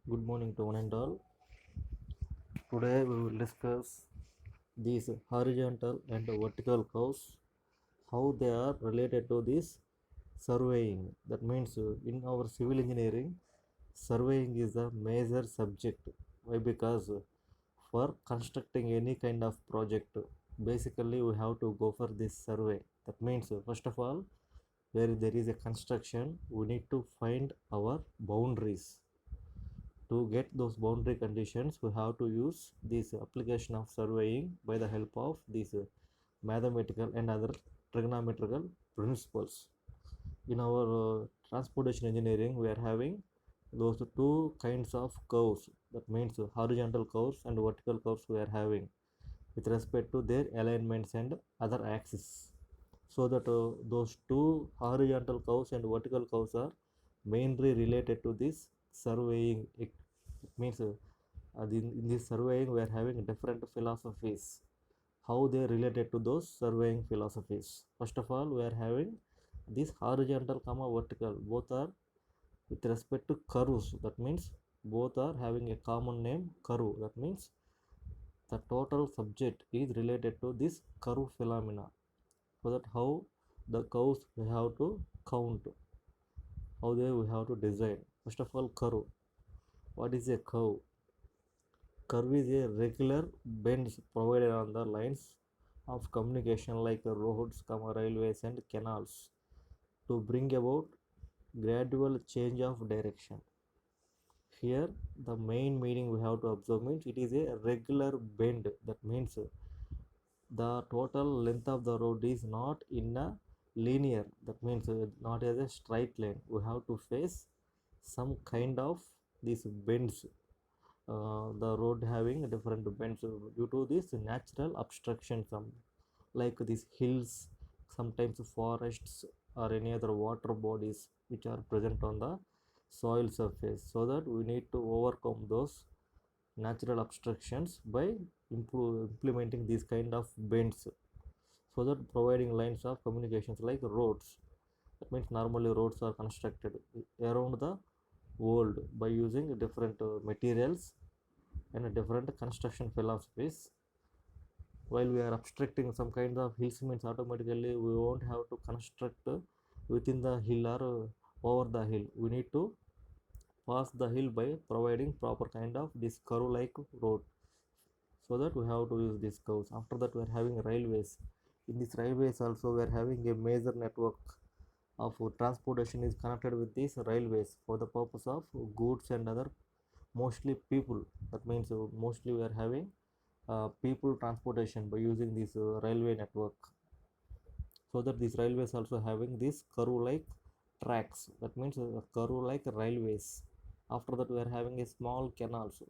Good morning to one and all. Today we will discuss these horizontal and vertical curves, how they are related to this surveying. That means in our civil engineering, surveying is a major subject. Why? Because for constructing any kind of project, basically we have to go for this survey. That means first of all, where there is a construction, we need to find our boundaries. To get those boundary conditions, we have to use this application of surveying by the help of these mathematical and other trigonometrical principles. In our transportation engineering, we are having those two kinds of curves. That means horizontal curves and vertical curves we are having with respect to their alignments and other axes. So that those two horizontal curves and vertical curves are mainly related to this surveying. It means in this surveying we are having different philosophies, how they related to those surveying philosophies. First of all, we are having this horizontal comma vertical, both are with respect to curves. That means both are having a common name, curve. That means the total subject is related to this curve phenomena. So that how the curves we have to count, how they we have to design. First of all, curve. What is a curve? Curve is a regular bends provided on the lines of communication like roads, railways, and canals to bring about gradual change of direction. Here, the main meaning we have to observe means it is a regular bend. That means the total length of the road is not in a linear. That means not as a straight line. We have to face some kind of these bends, the road having different bends due to this natural obstruction, some like these hills, sometimes forests or any other water bodies which are present on the soil surface. So that we need to overcome those natural obstructions by implementing these kind of bends, so that providing lines of communications like roads. That means normally roads are constructed around the world by using different materials and different construction philosophies. While we are obstructing some kind of hills means automatically we won't have to construct within the hill or over the hill. We need to pass the hill by providing proper kind of this curve like road. So that we have to use these curves. After that, we are having railways. In these railways also we are having a major network of transportation is connected with these railways for the purpose of goods and other, mostly people. That means mostly we are having people transportation by using this railway network. So that these railways also having this curve like tracks. That means curve like railways. After that, we are having a small canals.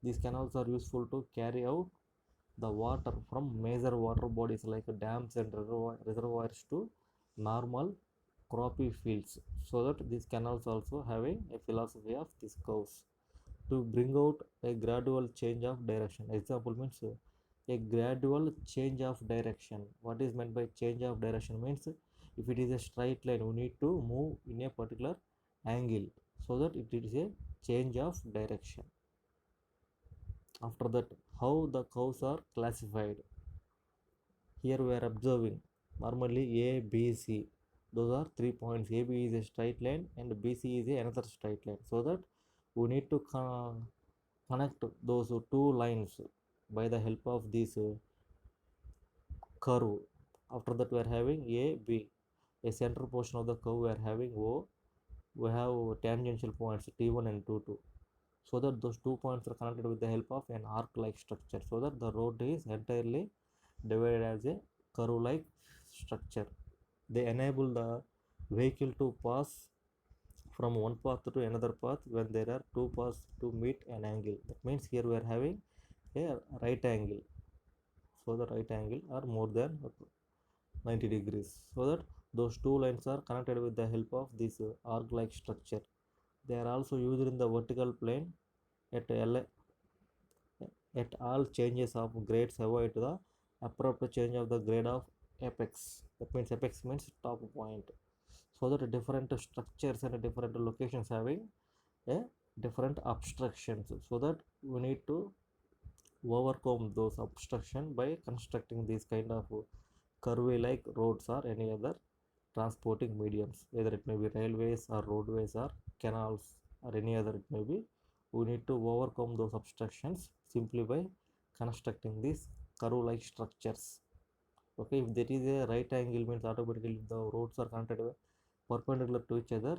These canals are useful to carry out the water from major water bodies like dams and reservoirs to normal croppy fields. So that these canals also having a philosophy of these curves to bring out a gradual change of direction. Example means a gradual change of direction. What is meant by change of direction means if it is a straight line, we need to move in a particular angle, so that it is a change of direction. After that, how the curves are classified. Here we are observing normally A, B, C. Those are 3 points. AB is a straight line and BC is another straight line. So that we need to connect those two lines by the help of this curve. After that, we are having A, B. A center portion of the curve we are having O. We have tangential points T1 and T2. So that those 2 points are connected with the help of an arc like structure. So that the road is entirely divided as a curve like structure. They enable the vehicle to pass from one path to another path when there are two paths to meet an angle. That means here we are having a right angle. So the right angle are more than 90 degrees. So that those two lines are connected with the help of this arc like structure. They are also used in the vertical plane at at all changes of grades avoid the abrupt change of the grade of apex. That means apex means top point. So that different structures and different locations having a different obstructions, so that we need to overcome those obstruction by constructing these kind of curvy like roads or any other transporting mediums, whether it may be railways or roadways or canals or any other it may be. We need to overcome those obstructions simply by constructing these curve like structures. Okay, if there is a right angle means automatically the roads are connected perpendicular to each other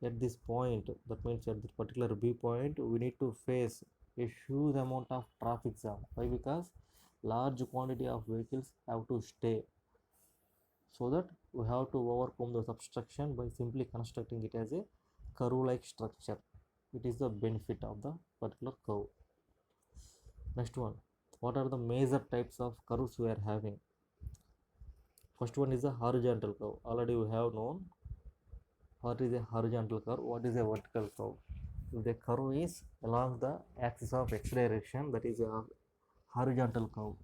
at this point, that means at this particular B point we need to face a huge amount of traffic jam. Why? Because large quantity of vehicles have to stay, so that we have to overcome those obstruction by simply constructing it as a curve like structure. It is the benefit of the particular curve. Next one, what are the major types of curves we are having? First one is a horizontal curve. Already we have known what is a horizontal curve, what is a vertical curve. If the curve is along the axis of x direction, that is a horizontal curve.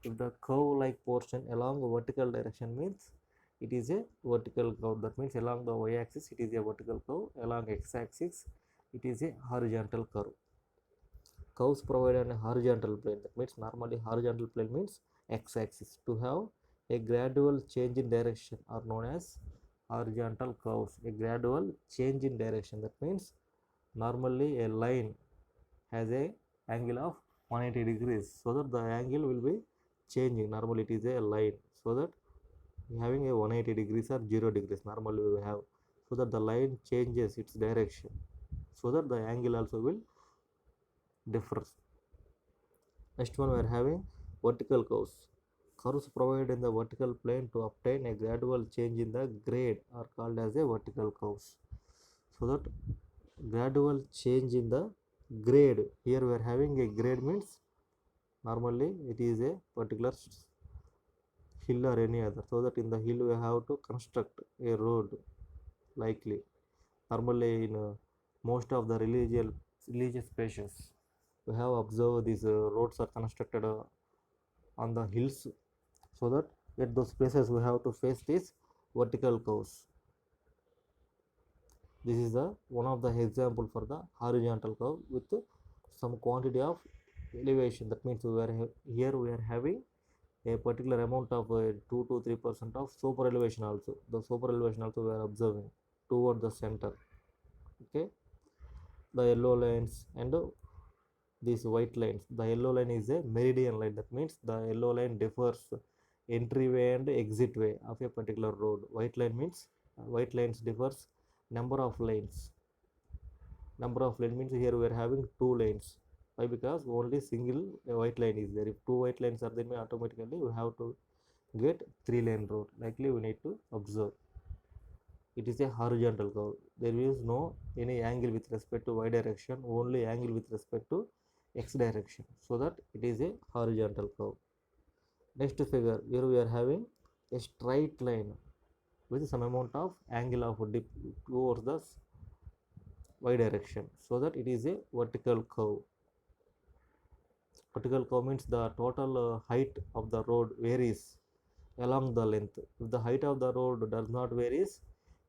If the curve like portion along the vertical direction means it is a vertical curve. That means along the y axis it is a vertical curve, along x axis it is a horizontal curve. Curves provide on a horizontal plane. That means normally horizontal plane means x axis. To have a gradual change in direction are known as horizontal curves. A gradual change in direction, that means normally a line has a angle of 180 degrees, so that the angle will be changing. Normally it is a line, so that having a 180 degrees or 0 degrees normally we have, so that the line changes its direction, so that the angle also will differ. Next one we are having vertical curves. Curves provided in the vertical plane to obtain a gradual change in the grade are called as a vertical curves. So that gradual change in the grade, here we are having a grade means normally it is a particular hill or any other, so that in the hill we have to construct a road likely. Normally in most of the religious places we have observed these roads are constructed on the hills, so that at those places we have to face these vertical curves. This is the one of the example for the horizontal curve with some quantity of elevation. That means here we are having a particular amount of 2 to 3% of super elevation also. The super elevation also we are observing toward the center. Okay, the yellow lines and these white lines. The yellow line is a meridian line. That means the yellow line differs entryway and exit way of a particular road. White line means white lines differs number of lanes. Number of lane means here we are having 2 lanes. Why? Because only single white line is there. If 2 white lines are there, automatically we have to get 3-lane road. Likely we need to observe. It is a horizontal curve. There is no any angle with respect to y direction, only angle with respect to x direction, so that it is a horizontal curve. Next figure, here we are having a straight line with some amount of angle of dip towards the y direction, so that it is a vertical curve. Vertical curve means the total height of the road varies along the length. If the height of the road does not varies,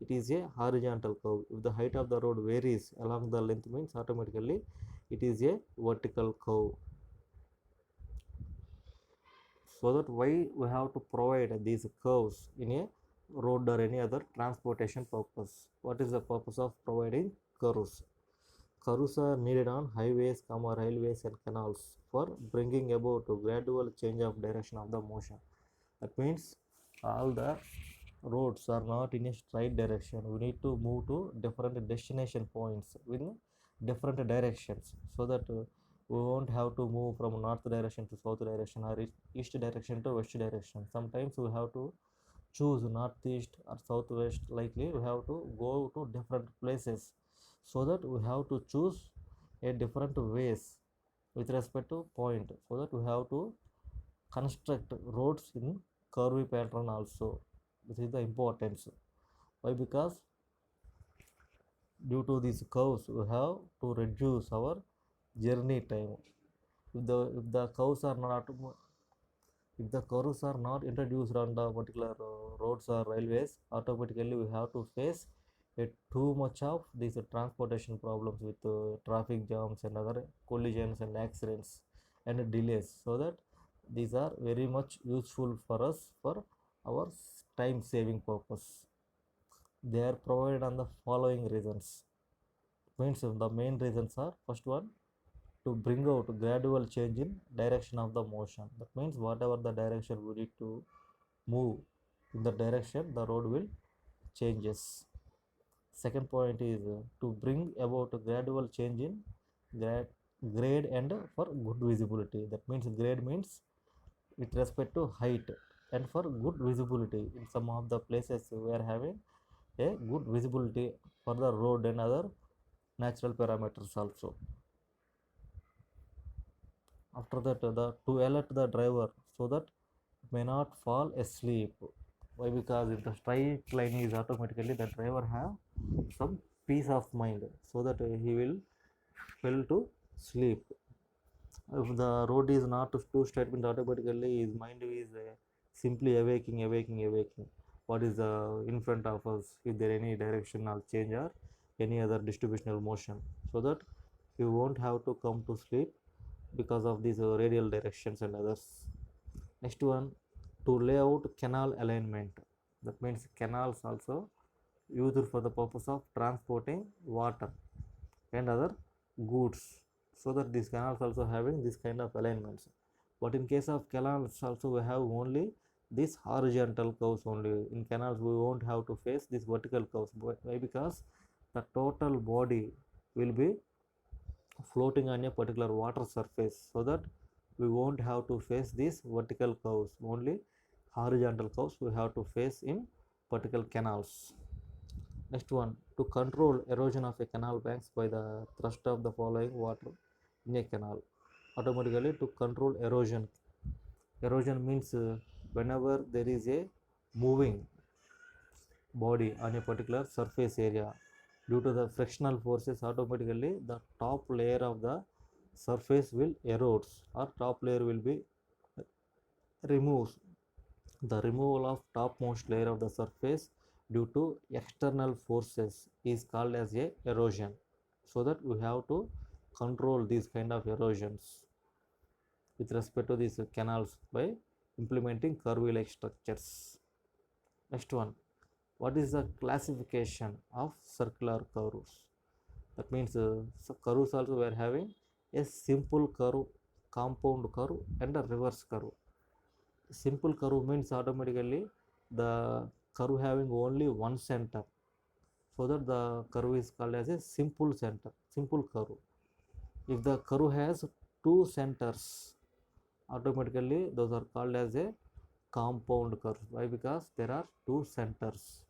it is a horizontal curve. If the height of the road varies along the length means automatically it is a vertical curve. So that why we have to provide these curves in a road or any other transportation purpose. What is the purpose of providing curves? Curves are needed on highways, railways and canals for bringing about a gradual change of direction of the motion. That means all the roads are not in a straight direction. We need to move to different destination points in different directions, so that we won't have to move from north direction to south direction or east direction to west direction. Sometimes we have to choose northeast or southwest. Likely we have to go to different places, so that we have to choose a different ways with respect to point, so that we have to construct roads in curvy pattern also. This is the importance. Why? Because due to these curves we have to reduce our journey time. If the curves are not, if the curves are not introduced on the particular roads or railways, automatically we have to face too much of these transportation problems with traffic jams and other collisions and accidents and delays, so that these are very much useful for us for our time saving purpose. They are provided on the following reasons. Means the main reasons are: first one, to bring out gradual change in direction of the motion. That means whatever the direction we need to move, in the direction the road will changes. Second point is to bring about a gradual change in grade, grade and for good visibility. That means grade means with respect to height, and for good visibility, in some of the places we are having a good visibility for the road and other natural parameters also. After that, the to alert the driver so that may not fall asleep. Why? Because if the straight line is, automatically the driver have some peace of mind, so that he will fail to sleep. If the road is not too straight, means automatically his mind is simply awaking. What is in front of us? If there any directional change or any other distributional motion, so that you won't have to come to sleep because of these radial directions and others. Next one, to lay out canal alignment. That means canals also used for the purpose of transporting water and other goods, so that these canals also having this kind of alignments. But in case of canals also we have only this horizontal curves only. In canals we won't have to face this vertical curves. Why? Because the total body will be floating on a particular water surface, so that we won't have to face these vertical curves. Only horizontal curves we have to face in particular canals. Next one, to control erosion of a canal banks by the thrust of the following water in a canal. Automatically to control erosion. Erosion means whenever there is a moving body on a particular surface area, due to the frictional forces, automatically the top layer of the surface will erode, or top layer will be removed. The removal of topmost layer of the surface due to external forces is called as a erosion. So that we have to control these kind of erosions with respect to these canals by implementing curve like structures. Next one, what is the classification of circular curves? That means so curves also we are having a simple curve, compound curve and a reverse curve. Simple curve means automatically the curve having only one center, so that the curve is called as a simple curve. If the curve has two centers, automatically those are called as a compound curve. Why? Because there are two centers,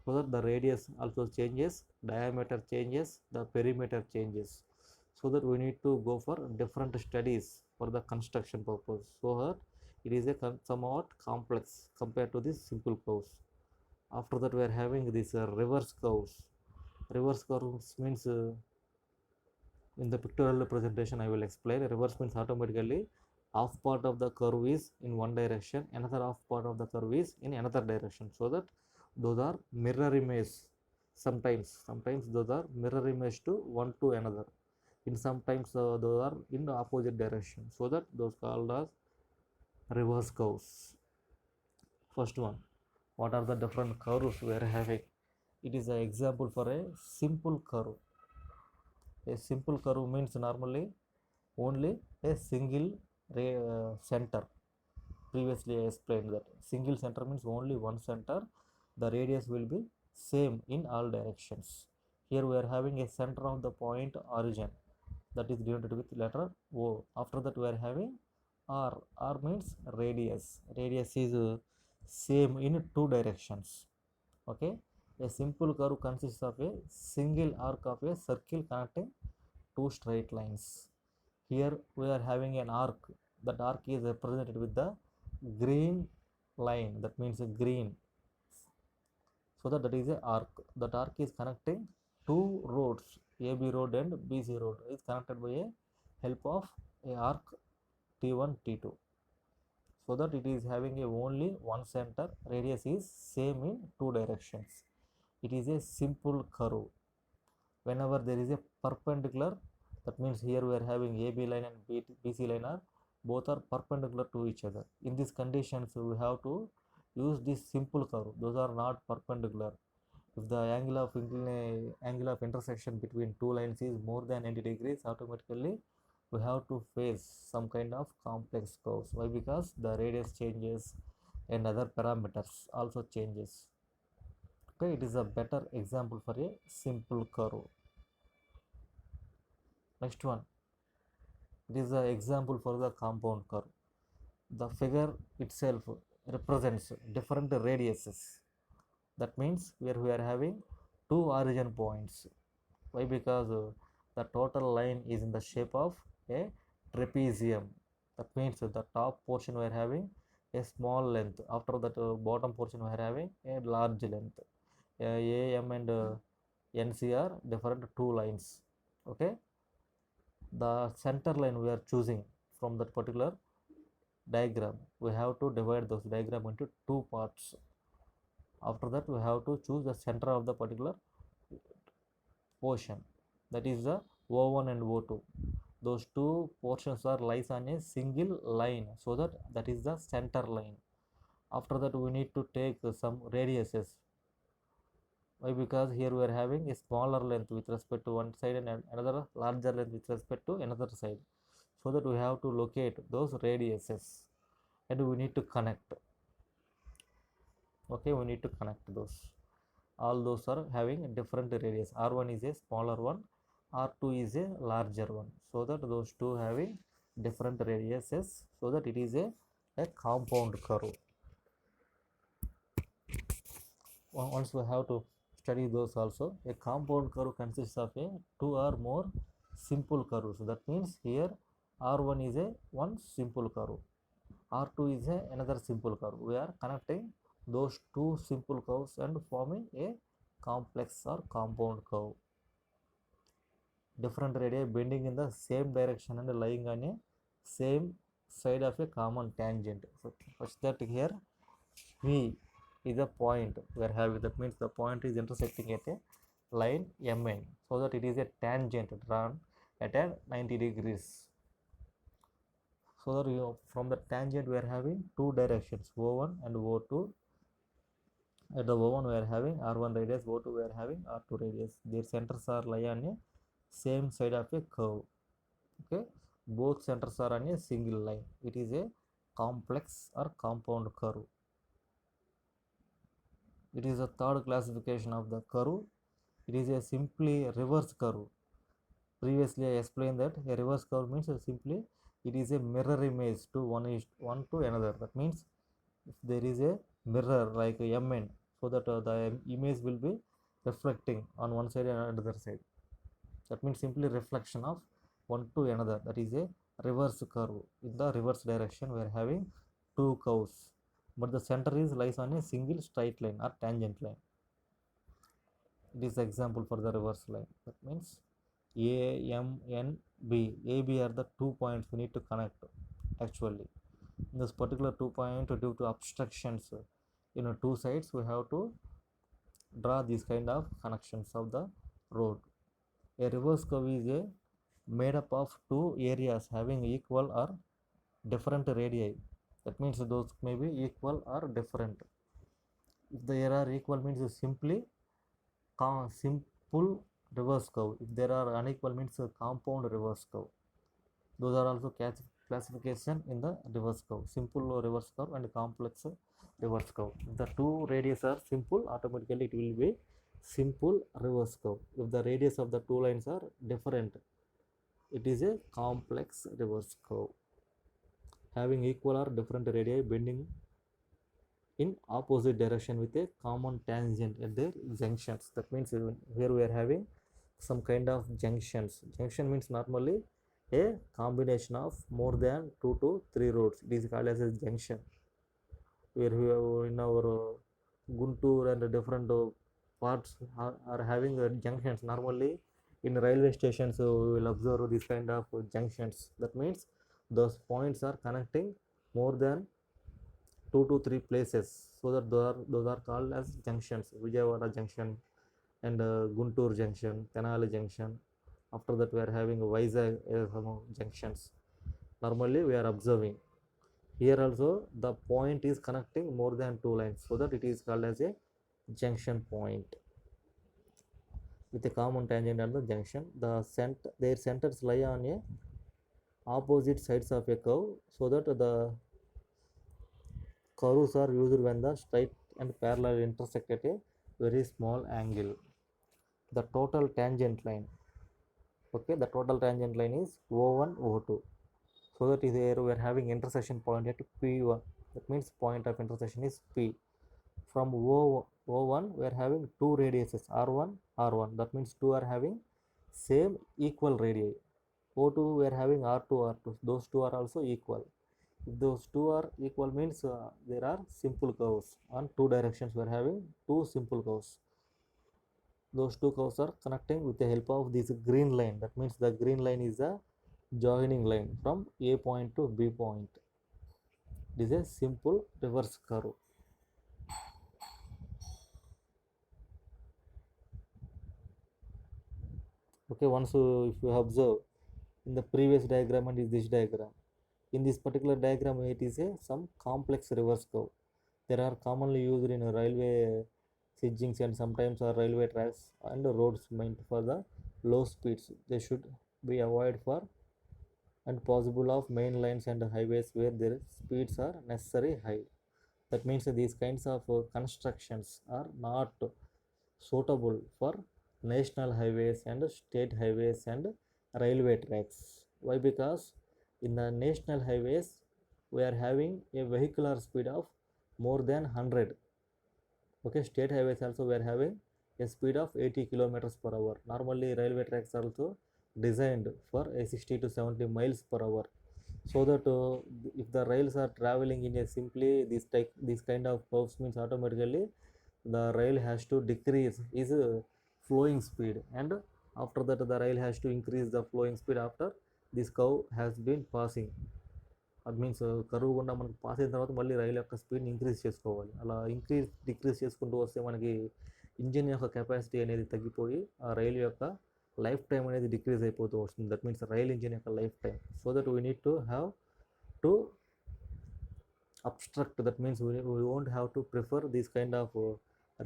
so that the radius also changes, diameter changes, the perimeter changes, so that we need to go for different studies for the construction purpose, so that it is a somewhat complex compared to these simple curves. After that we are having these reverse curves. Reverse curves means in the pictorial representation I will explain. Reverse means automatically half part of the curve is in one direction, another half part of the curve is in another direction, so that those are mirror image. Sometimes those are mirror image to one to another. In sometimes those are in the opposite direction, so that those called as reverse curves. First one, what are the different curves we are having? It is an example for a simple curve. A simple curve means normally only a single center. Previously I explained that single center means only one center. The radius will be same in all directions. Here we are having a center of the point origin, that is denoted with letter O. After that we are having R. R means radius. Radius is same in two directions. Okay. A simple curve consists of a single arc of a circle connecting two straight lines. Here we are having an arc. That arc is represented with the green line. That means green. So that is a arc. That arc is connecting two roads, AB road and BC road. Is connected by a help of a arc T1, T2. So that it is having a only one center. Radius is same in two directions. it is a simple curve. Whenever there is a perpendicular, that means here we are having AB line and BC line are both are perpendicular to each other. In these conditions we have to use this simple curve. Those are not perpendicular. If the angle of intersection between two lines is more than 90 degrees, automatically we have to face some kind of complex curves. Why? Because the radius changes and other parameters also changes. Okay, it is a better example for a simple curve. Next one, it is an example for the compound curve. The figure itself represents different radiuses. That means here we are having two origin points. Why? Because the total line is in the shape of a trapezium. That means the top portion we are having a small length. After that, bottom portion we are having a large length. A, M and NC are different two lines. Okay, the center line we are choosing from that particular diagram. We have to divide those diagram into two parts. After that, we have to choose the center of the particular portion, that is the O1 and O2. Those two portions are lies on a single line, so that is the center line. After that, we need to take some radiuses. Why? Because here we are having a smaller length with respect to one side and another larger length with respect to another side, so that we have to locate those radiuses and we need to connect. Okay, we need to connect those. All those are having a different radius. R1 is a smaller one, R2 is a larger one, so that those two having different radiuses, so that it is a compound curve. Once we have to study those also. A compound curve consists of a two or more simple curves. That means here R1 is a one simple curve, R2 is a another simple curve. We are connecting those two simple curves and forming a complex or compound curve. Different radii bending in the same direction and lying on a same side of a common tangent. So such that here V is a point we are having. That means the point is intersecting at a line MN, so that it is a tangent drawn at a 90 degrees. So that from the tangent we are having two directions, O1 and O2. At the O1 we are having R1 radius, O2 we are having R2 radius. Their centers are lie on a same side of a curve. Okay, both centers are on a single line. It is a complex or compound curve. It is a third classification of the curve. It is a simply reverse curve. Previously I explained that a reverse curve means simply it is a mirror image to one to another. That means if there is a mirror like a MN, so that the image will be reflecting on one side and another side. That means simply reflection of one to another. That is a reverse curve. In the reverse direction we are having two curves, but the center is lies on a single straight line or tangent line. It is example for the reverse line. That means A, M, N, B. A, B are the 2 points we need to connect actually. In this particular 2 point, due to obstructions two sides, we have to draw these kind of connections of the road. A reverse curve is made up of two areas having equal or different radii. That means those may be equal or different. If they are equal means simply simple reverse curve. If there are unequal means compound reverse curve. Those are also classification in the reverse curve. Simple reverse curve and complex reverse curve. If the two radius are simple, automatically it will be simple reverse curve. If the radius of the two lines are different, it is a complex reverse curve having equal or different radii bending in opposite direction with a common tangent at their junctions. That means here we are having some kind of junctions. Junction means normally a combination of more than 2 to 3 roads. It is called as a junction. Where we have in our Guntur and different parts are having junctions. Normally in railway stations we will observe this kind of junctions. That means those points are connecting more than 2 to 3 places, so that those are called as junctions. Vijayawada junction, and Guntur junction, Tenali junction. After that we are having Vizag some junctions. Normally we are observing. Here also the point is connecting more than two lines, so that it is called as a junction point with a common tangent at the junction. Their centers lie on a opposite sides of a curve, so that the curves are used when the straight and parallel intersect at a very small angle. The total tangent line, okay, the total tangent line is O1 O2, so that is here we are having intersection point at P1. That means point of intersection is P. From O1 we are having two radiuses R1 R1, that means two are having same equal radii. O2 we are having R2 R2, those two are also equal. If those two are equal means there are simple curves on two directions. We are having two simple curves. Those two curves are connecting with the help of this green line. That means the green line is a joining line from A point to B point. This is a simple reverse curve. Okay, once if you observe in the previous diagram and is this diagram, in this particular diagram it is a some complex reverse curve. There are commonly used in railway sidings and sometimes are railway tracks and roads meant for the low speeds. They should be avoided for and possible of main lines and highways where their speeds are necessary high. That means that these kinds of constructions are not suitable for national highways and state highways and railway tracks. Why? Because in the national highways we are having a vehicular speed of more than 100. Okay, state highways also we are having a speed of 80 kilometers per hour. Normally railway tracks are also designed for a 60 to 70 miles per hour, so that if the rails are traveling in a simply this kind of curves means automatically the rail has to decrease is flowing speed, and after that the rail has to increase the flowing speed after this curve has been passing. అది means కరువు గుండా మనకు pass అయిన తర్వాత మళ్ళీ రైలు యొక్క స్పీడ్ని increase చేసుకోవాలి. అలా డిక్రీజ్ చేసుకుంటూ వస్తే మనకి ఇంజిన్ యొక్క కెపాసిటీ అనేది తగ్గిపోయి ఆ రైలు యొక్క లైఫ్ టైం అనేది డిక్రీజ్ అయిపోతూ వస్తుంది. దట్ మీన్స్ రైల్ ఇంజిన్ యొక్క life time. So that we need to have to obstruct. That means we won't have to prefer these kind of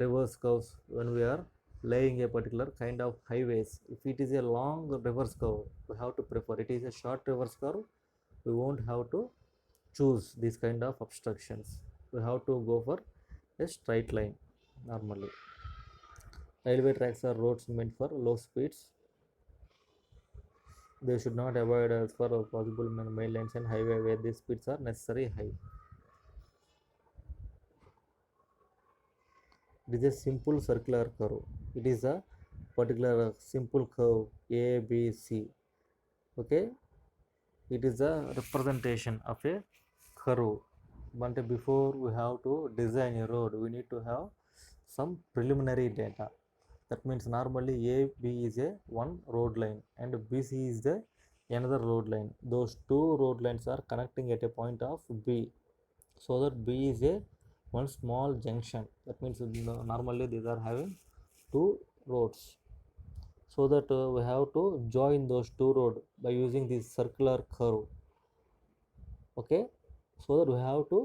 reverse curves when we are laying a particular kind of highways. If it is a long reverse curve we have to prefer. It is a short reverse curve, we won't have to choose these kind of obstructions. We have to go for a straight line. Normally railway tracks are roads meant for low speeds. They should not avoid as for possible main lines and highway where the speeds are necessary high. It is a simple circular curve. It is a particular simple curve A B C. Okay, it is a representation of a curve. But before we have to design a road we need to have some preliminary data. That means normally AB is a one road line and BC is the another road line. Those two road lines are connecting at a point of B, so that B is a one small junction. That means normally these are having two roads, so that we have to join those two roads by using this circular curve. Okay, so that we have to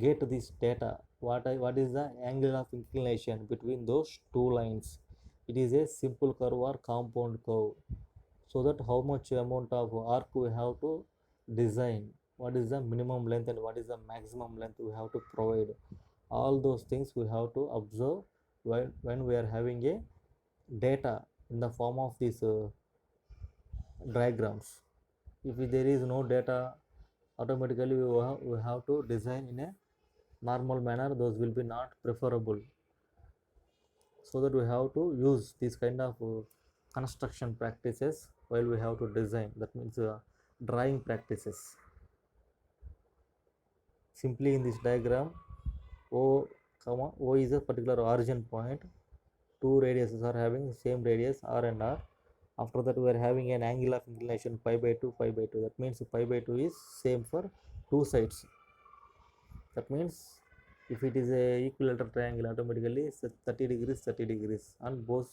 get this data. What is the angle of inclination between those two lines? It is a simple curve or compound curve, so that how much amount of arc we have to design, what is the minimum length and what is the maximum length we have to provide. All those things we have to observe when we are having a data in the form of these diagrams. If there is no data, automatically we have to design in a normal manner. Those will be not preferable, so that we have to use these kind of construction practices while we have to design. That means drawing practices. Simply in this diagram, O is a particular origin point. Two radiuses are having the same radius R and R. After that we are having an angle of inclination pi by 2 pi by 2. That means pi by 2 is same for two sides. That means If it is a equilateral triangle, automatically it's 30 degrees 30 degrees on both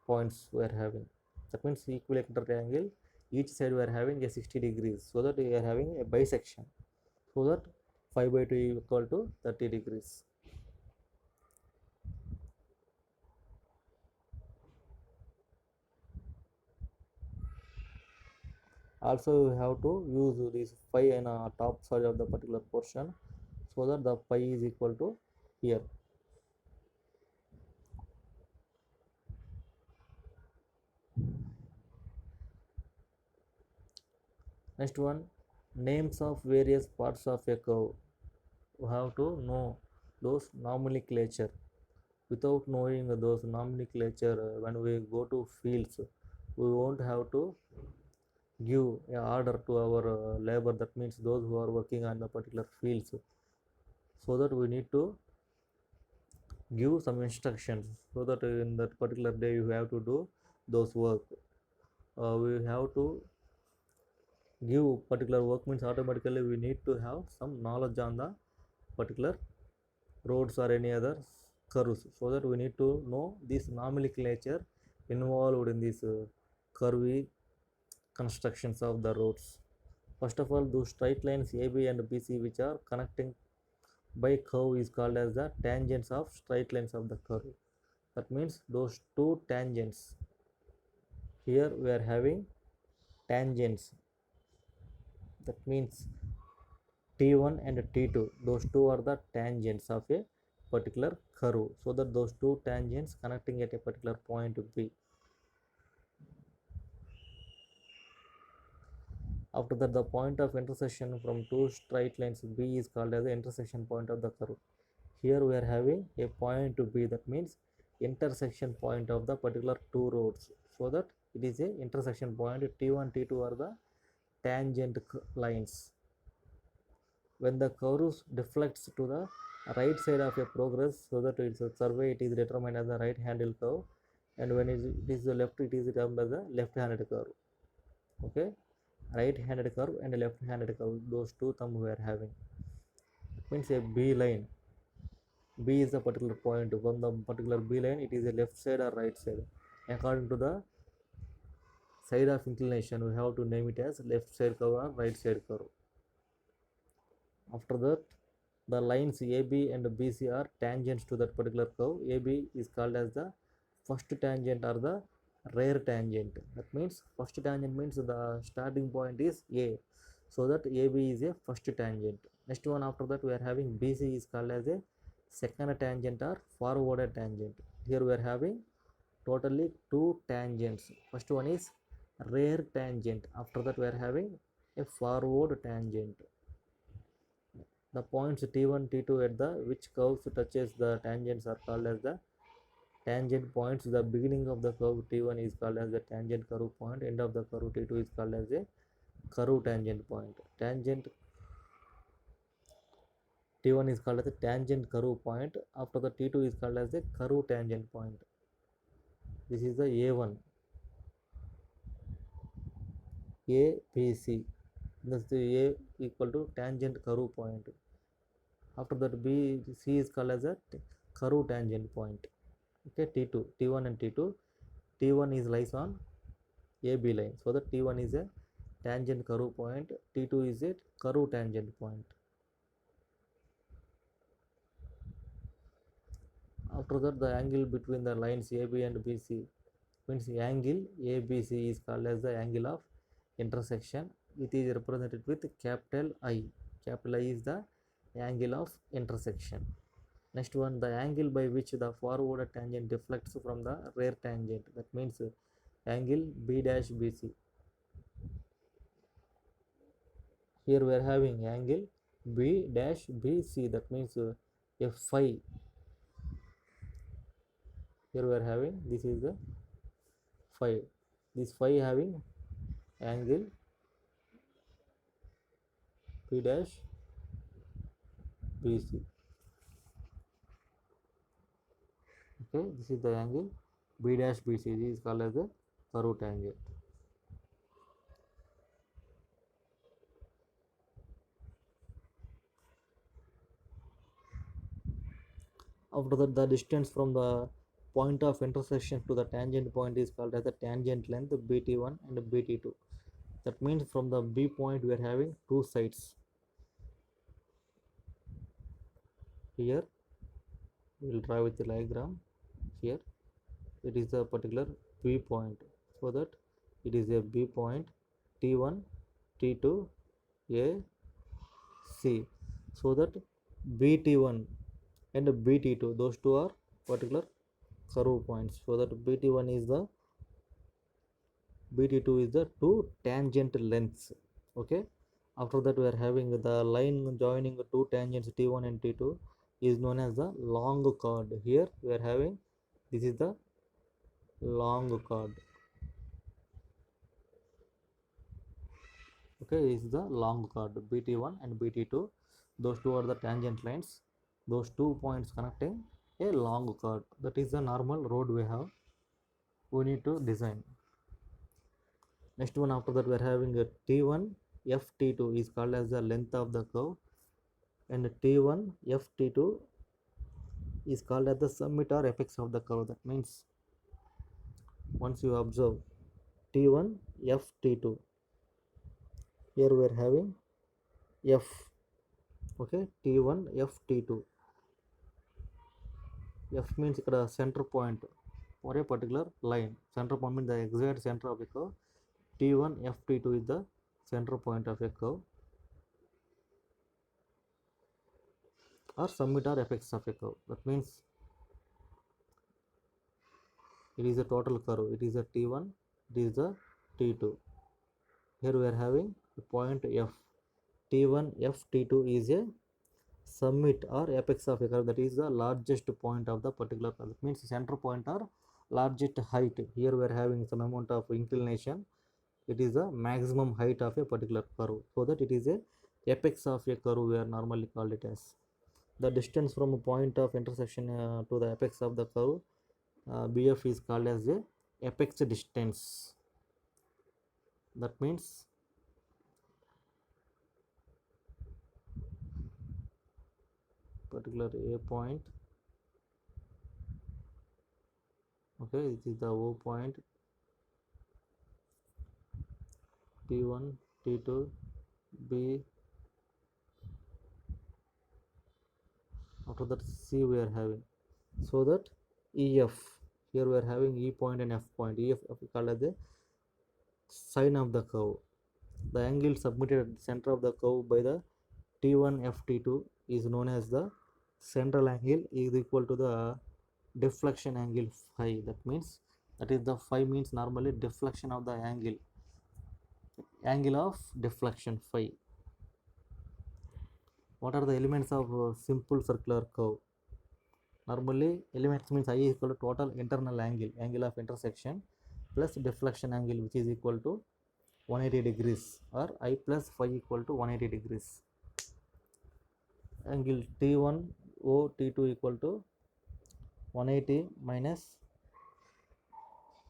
points we are having. That means equilateral triangle, each side we are having a 60 degrees, so that we are having a bisection, so that 5 by 2 equal to 30 degrees. Also you have to use this phi in a top side of the particular portion, so that the pi is equal to here. Next one, names of various parts of a curve. You have to know those nomenclature. Without knowing those nomenclature, when we go to fields, we won't have to give a order to our labor. That means those who are working on the particular fields, so that we need to give some instructions, so that in that particular day you have to do those work. We have to give particular work, means automatically we need to have some knowledge on the particular roads or any other curves, so that we need to know this nomenclature involved in this curvy constructions of the roads. First of all, those straight lines AB and BC which are connecting by curve is called as the tangents of straight lines of the curve. That means those two tangents, here we are having tangents, that means T1 and T2, those two are the tangents of a particular curve, so that those two tangents connecting at a particular point B. After that, the point of intersection from two straight lines B is called as the intersection point of the curve. Here we are having a point B, that means intersection point of the particular two roads, so that it is a intersection point. T1 T2 are the tangent lines. When the curve deflects to the right side of a progress, so that it's a survey, it is determined as the right handle curve, and when it is the left, it is determined as the left handed curve. Okay, right handed curve and left handed curve, those two terms we are having. It means a B line, B is the particular point. From the particular B line, it is a left side or right side. According to the side of inclination, we have to name it as left side curve or right side curve. After that, the lines AB and BC are tangents to that particular curve. AB is called as the first tangent or the rear tangent. That means first tangent means the starting point is A, so that AB is a first tangent. Next one after that, we are having BC is called as a second tangent or forward tangent. Here we are having totally two tangents. First one is rear tangent. After that, we are having a forward tangent. The points T1, T2 at the which curves touches the tangents are called as the tangent points. The beginning of the curve T1 is called as the tangent curve point. End of the curve T2 is called as a curve tangent point. Tangent T1 is called as a tangent curve point. After the T2 is called as a curve tangent point. This is the A1, A, B, C. Thus the A equal to tangent curve point. After that, B, C is called as a curve tangent point. Okay, T2, T1 and T2. T1 is lies on AB line, so that T1 is a tangent curve point, T2 is a curve tangent point. After that, the angle between the lines AB and BC, means the angle ABC is called as the angle of intersection. It is represented with capital I. Capital I is the angle of intersection. Next one, the angle by which the forward tangent deflects from the rear tangent, that means angle B dash BC. Here we are having angle B dash BC, that means a phi. Here we are having, this is the phi. This phi having angle B dash BC. Okay, this is the angle B dash BC. This is called as the curve tangent. After that, the distance from the point of intersection to the tangent point is called as the tangent length bt1 and bt2. That means from the B point we are having two sides. Here we will draw with the diagram. Here it is a particular B point, so that it is a B point T1 T2 A C, so that BT1 and BT2, those two are particular curve points, so that BT2 is the two tangent lengths. Okay, after that we are having the line joining the two tangents T1 and T2 is known as the long chord. Here we are having, this is the long chord. Okay, this is the long chord BT1 and BT2. Those two are the tangent lines. Those 2 points connecting a long chord. That is the normal road we need to design. Next one, after that we are having a T1 FT2 is called as the length of the curve, and T1 FT2 is called as the summit or apex of the curve. That means once you observe T1 FT2, here we are having F. Okay, T1 FT2. F means ikkada center point for a particular line. Center point means the exact center of a curve. T1 FT2 is the center point of a curve, or summit or apex of a curve. That means it is a total curve. It is a T1, it is a T2. Here we are having the point F. T1 FT2 is a summit or apex of a curve, that is the largest point of the particular curve. That means center point or largest height. Here we are having some amount of inclination. It is the maximum height of a particular curve, so that it is a apex of a curve we are normally called it as. The distance from a point of intersection to the apex of the curve, BF, is called as a apex distance. That means particular A point, okay, this is the O point, T1 T2 B. After that C we are having, so that EF, here we are having E point and F point. EF called as the sine of the curve. The angle submitted at the center of the curve by the T1 FT2 is known as the central angle, is equal to the deflection angle phi. That means, that is the phi means normally deflection of the angle of deflection phi. What are the elements of simple circular curve? Normally elements means I is equal to total internal angle of intersection, plus deflection angle, which is equal to 180 degrees, or I plus phi equal to 180 degrees. Angle T1 O T2 equal to 180 minus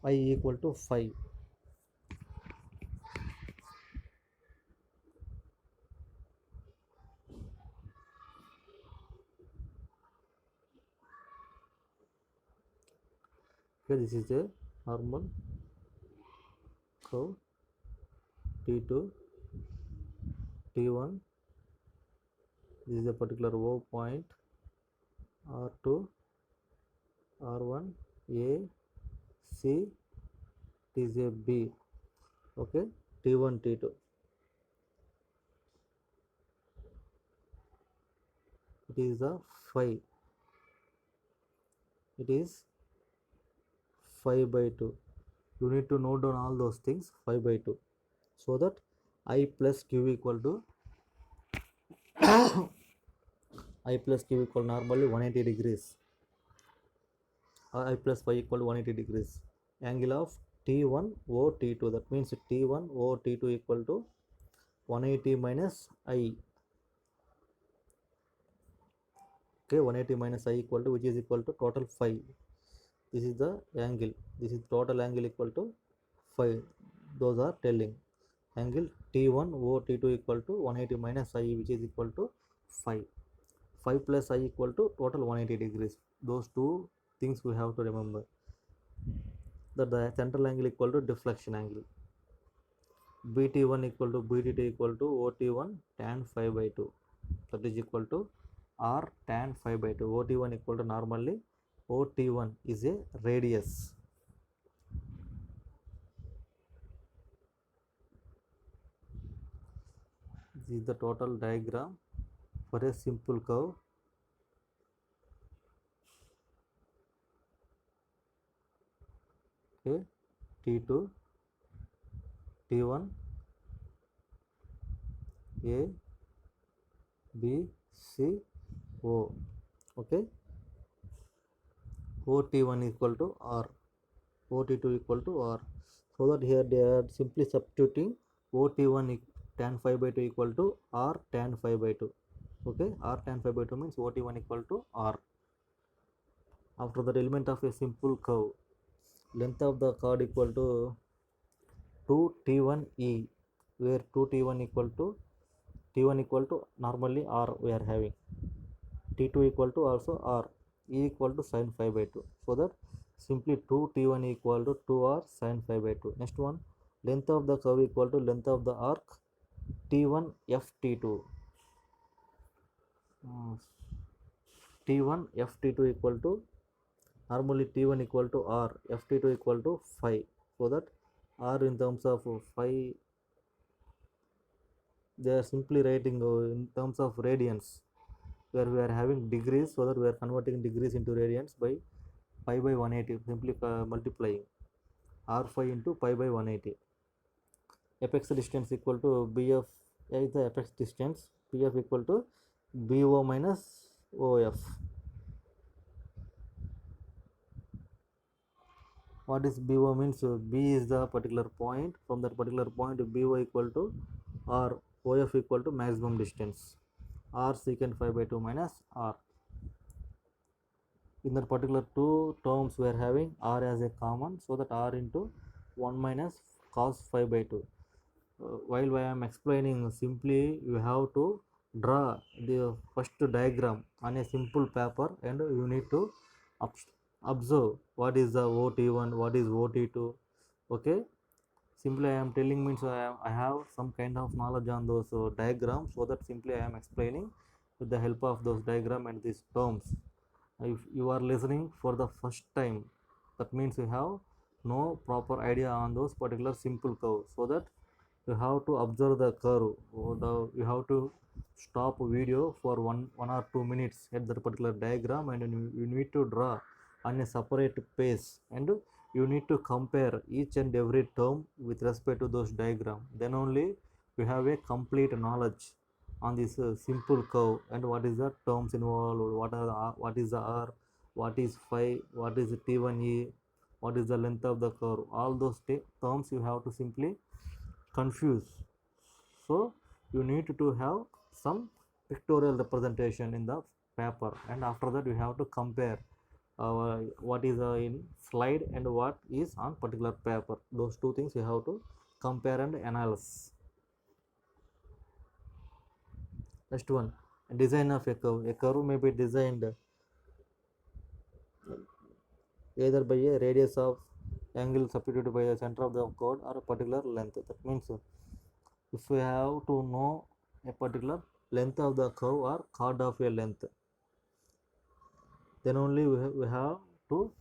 I equal to phi. Okay, this is a normal curve T2 T1. This is a particular O point, R2 R1 A C, it is a B. Okay, T1 T2, it is a phi, it is 5/2. You need to note down all those things, 5/2, so that I plus Q equal to I plus Q equal normally 180 degrees, or I plus phi equal to 180 degrees. Angle of T1 O T2, that means T1 O T2 equal to 180 minus I. Okay, 180 minus I equal to, which is equal to total phi. This is the angle, this is total angle equal to phi. Those are telling. Angle T1 O T2 equal to 180 minus I, which is equal to phi. Phi plus I equal to total 180 degrees. those two things we have to remember, that the central angle equal to deflection angle. bt1 equal to bt2 equal to ot1 tan phi by 2, that is equal to r tan phi by 2. ot1 equal to, normally ot1 is a radius. This is the total diagram for a simple curve. Okay, t2, t1, a, b, c, o. Okay, ot1 equal to r, ot2 equal to r. So that here they are simply substituting ot1 tan phi by 2 equal to r tan phi by 2. Okay, r tan phi by 2 means ot1 equal to r. After that, element of a simple curve, length of the chord equal to 2t1e, where 2t1 equal to, t1 equal to normally r we are having, t2 equal to also r, e equal to sin phi by 2. So that simply 2t1 equal to 2r sin phi by 2. Next one, length of the curve equal to length of the arc t1 ft2, t1 ft2 equal to, normally t1 equal to r, ft2 equal to phi. So that r in terms of phi, they are simply writing in terms of radians, where we are having degrees, so that we are converting degrees into radians by pi by 180, simply multiplying r phi into pi by 180. Apex distance equal to bf is the apex distance, bf equal to bo minus of. What is bo means? B is the particular point, from that particular point bo equal to r, of equal to maximum distance, r secant phi by 2 minus r. In that particular two terms we are having r as a common, so that r into 1 minus cos phi by 2. While I am explaining, simply you have to draw the first diagram on a simple paper, and you need to observe what is the ot1, what is ot2. Okay, simply I am telling means I have some kind of knowledge on those diagrams, so that simply I am explaining with the help of those diagram and these terms. If you are listening for the first time, that means you have no proper idea on those particular simple curve, so that you have to observe the curve, or you have to stop video for 1 or 2 minutes at that particular diagram, and you need to draw on a separate pace, and you need to compare each and every term with respect to those diagram. Then only you have a complete knowledge on this simple curve, and what is the terms involved, what is the r, what is phi, what is t1e, what is the length of the curve. All those terms you have to simply confuse. So you need to have some pictorial representation in the paper, and after that you have to compare what is in slide and what is on particular paper. Those two things you have to compare and analyze. Next one, design of a curve. A curve may be designed either by a radius of angle substituted by the center of the chord, or a particular length. That means if we have to know a particular length of the curve or chord of a length, then only we have to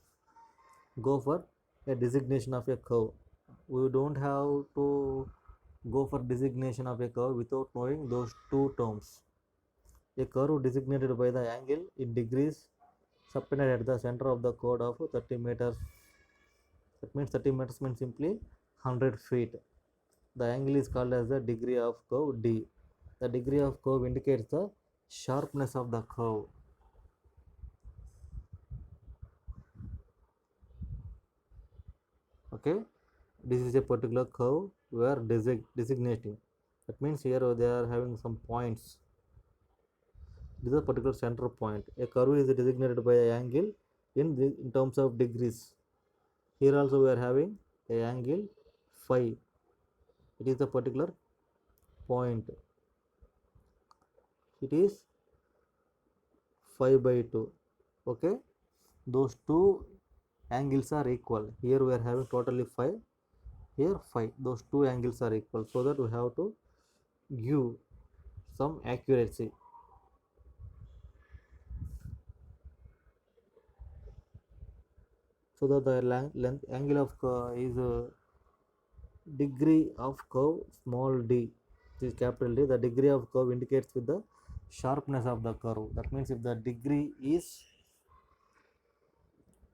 go for a designation of a curve. We don't have to go for designation of a curve without knowing those two terms. A curve designated by the angle in degrees subtended at the center of the chord of 30 meters. That means 30 meters means simply 100 feet. The angle is called as the degree of curve d. The degree of curve indicates the sharpness of the curve. Okay, this is a particular curve we are designating. That means here they are having some points. This is a particular center point. A curve is designated by an angle in terms of degrees. Here also we are having a angle phi. It is a particular point. It is phi by 2. Okay, those two angles are equal. Here we are having totally 5, here 5, those two angles are equal, so that we have to give some accuracy. So that the length angle of is degree of curve small d, this is capital D. The degree of curve indicates with the sharpness of the curve. That means if the degree is,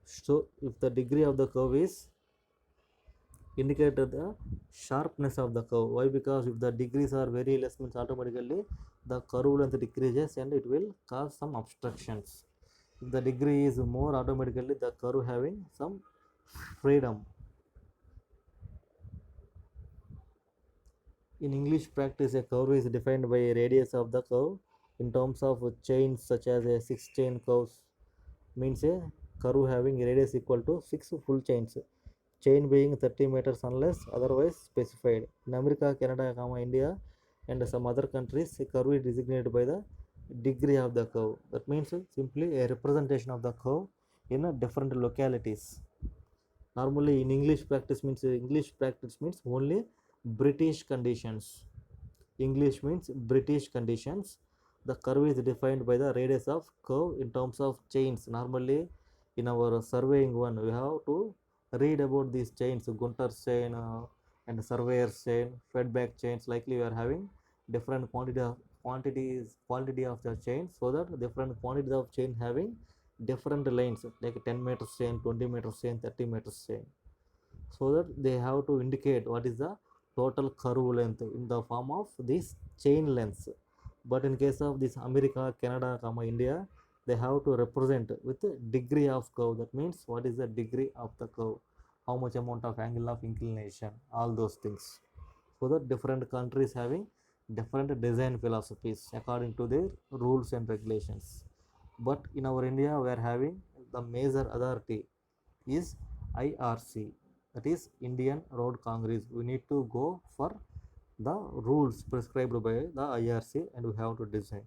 so if the degree of the curve is indicated the sharpness of the curve. Why? Because if the degrees are very less, means automatically the curve length decreases and it will cause some obstructions. If the degree is more, automatically the curve having some freedom. In English practice, a curve is defined by a radius of the curve in terms of chains, such as a 6 chain curve means a curve having a radius equal to 6 full chains, chain being 30 meters unless otherwise specified. In America, Canada, India, and some other countries, a curve is designated by the degree of the curve. That means simply a representation of the curve in different localities. Normally, in English practice means only British conditions. English means British conditions. The curve is defined by the radius of curve in terms of chains. Normally, in our surveying one, we have to read about these chains, Gunter's chain and surveyor's chain, feedback chains. Likely, we are having different quantity of the chain, so that different quantities of chain having different lengths, like 10 meters chain, 20 meters chain, 30 meters chain, so that they have to indicate what is the total curve length in the form of this chain lengths. But in case of this America, Canada, India, they have to represent with degree of curve. That means what is the degree of the curve, how much amount of angle of inclination, all those things. So that different countries having different design philosophies according to their rules and regulations. But in our India, we are having the major authority is IRC, that is Indian Road Congress. We need to go for the rules prescribed by the IRC and we have to design.